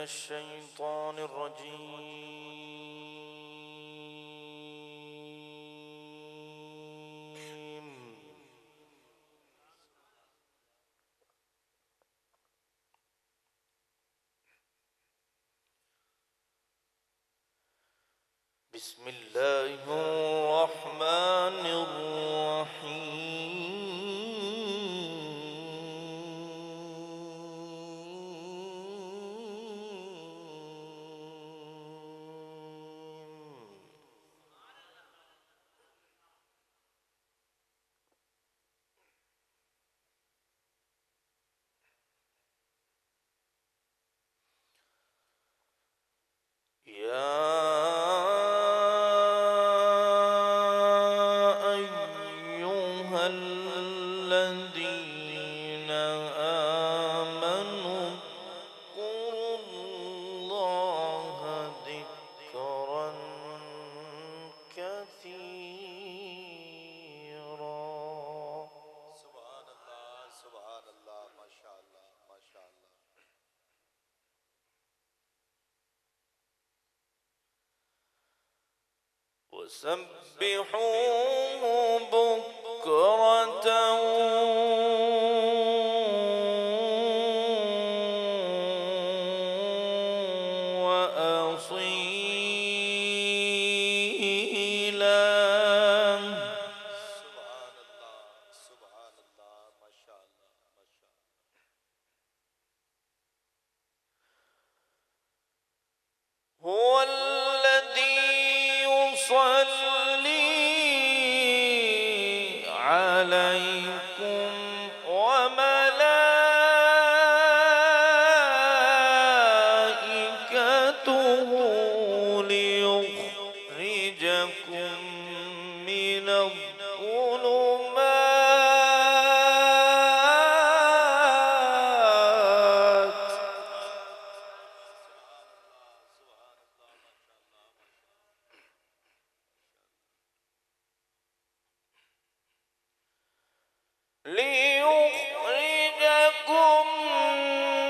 الشيطان الرجيم. بسم الله الرحمن الرحيم. الذين آمنوا اذكروا الله ذكرا كثيرا. سبحان الله سبحان الله ما شاء الله ما شاء الله. وسبحوه بكرة وأصيلا. سبحان الله سبحان الله ما شاء الله ما شاء الله. هو الذي يصلي عليكم وملائكته ليخرجكم من الظلمات ليخرجكم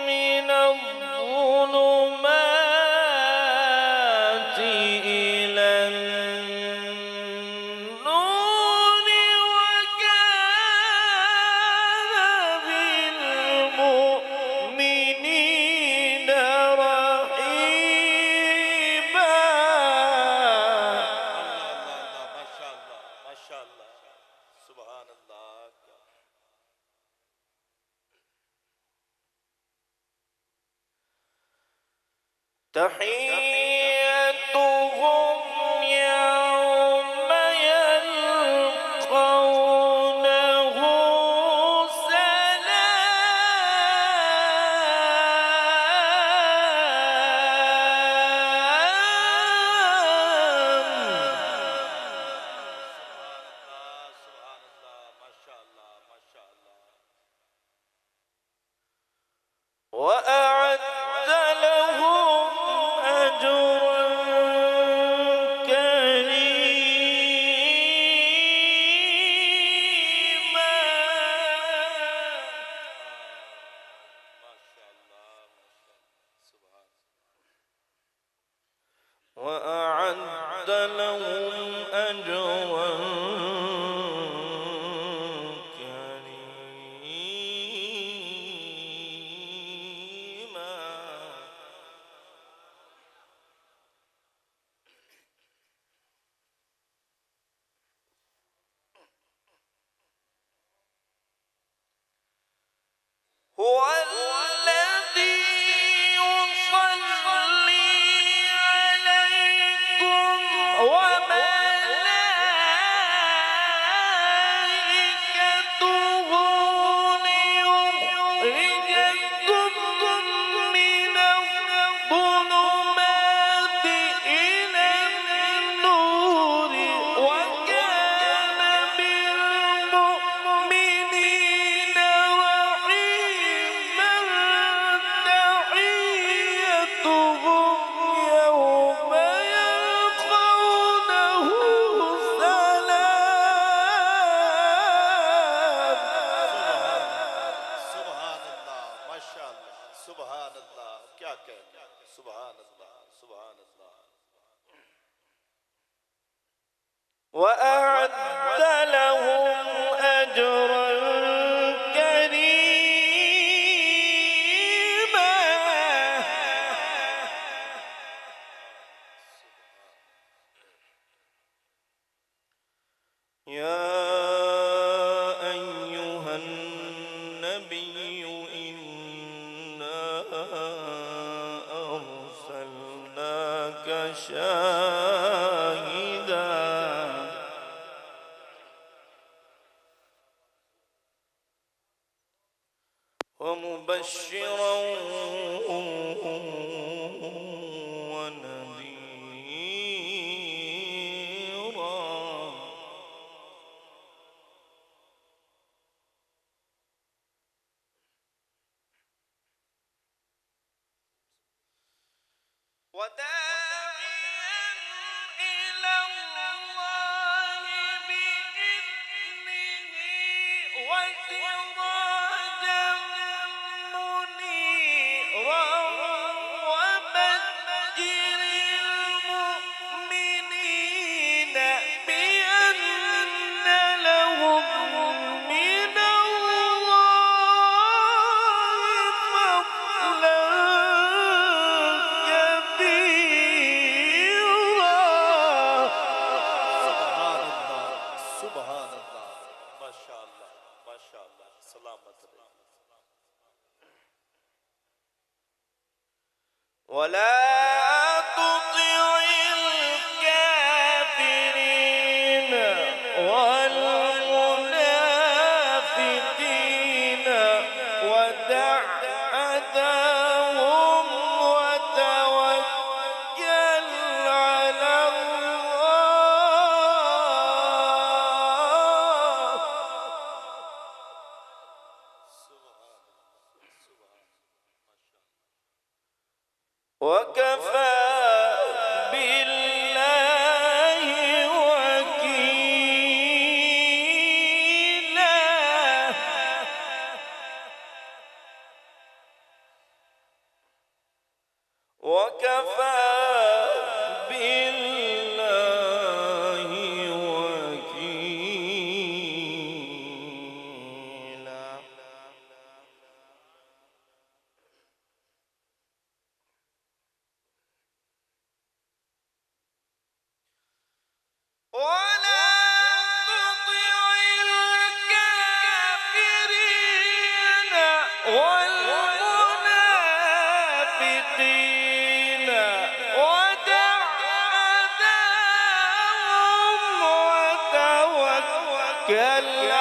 من الظلمات إلى النور وكان بالمؤمنين رحيما. ما شاء الله ما شاء الله سبحان الله. تحيتهم يوم يلقونه سبحان الله ما شاء الله ما شاء الله. وأعد لهم أجرا كريما. ما شاء الله ما شاء الله سبحان الله. وأعد لهم أجرا كريما. هو الذي يصلي عليكم وملائكته ليخرجكم من الظلمات إلى النور وكان بالمؤمنين رحيما. تحيتهم يوم يلقونه سلام. سبحان الله ما شاء الله سبحان सुभान अल्लाह, क्या कहना, सुभान अल्लाह, सुभान अल्लाह। وأعد لهم أجرا كريما يا أيها النبي إنا أرسلناك شاهدا ومبشرا ونذيرا وداعيا إلى الله بإذنه وسراجا منيرا وبشر المؤمنين بأن لهم من الله فضلا كبيرا सुभान अल्लाह, सुभान अल्लाह, माशाअल्लाह, माशाअल्लाह, सलामत रहे। ولا تطع الكافرين والمنافقين ودع أذاهم وتوكل على الله وكفى بالله وكيلا وكفى بالله وكيلا ولا تطع الكافرين والمنافقين ودع أذاهم وتوكل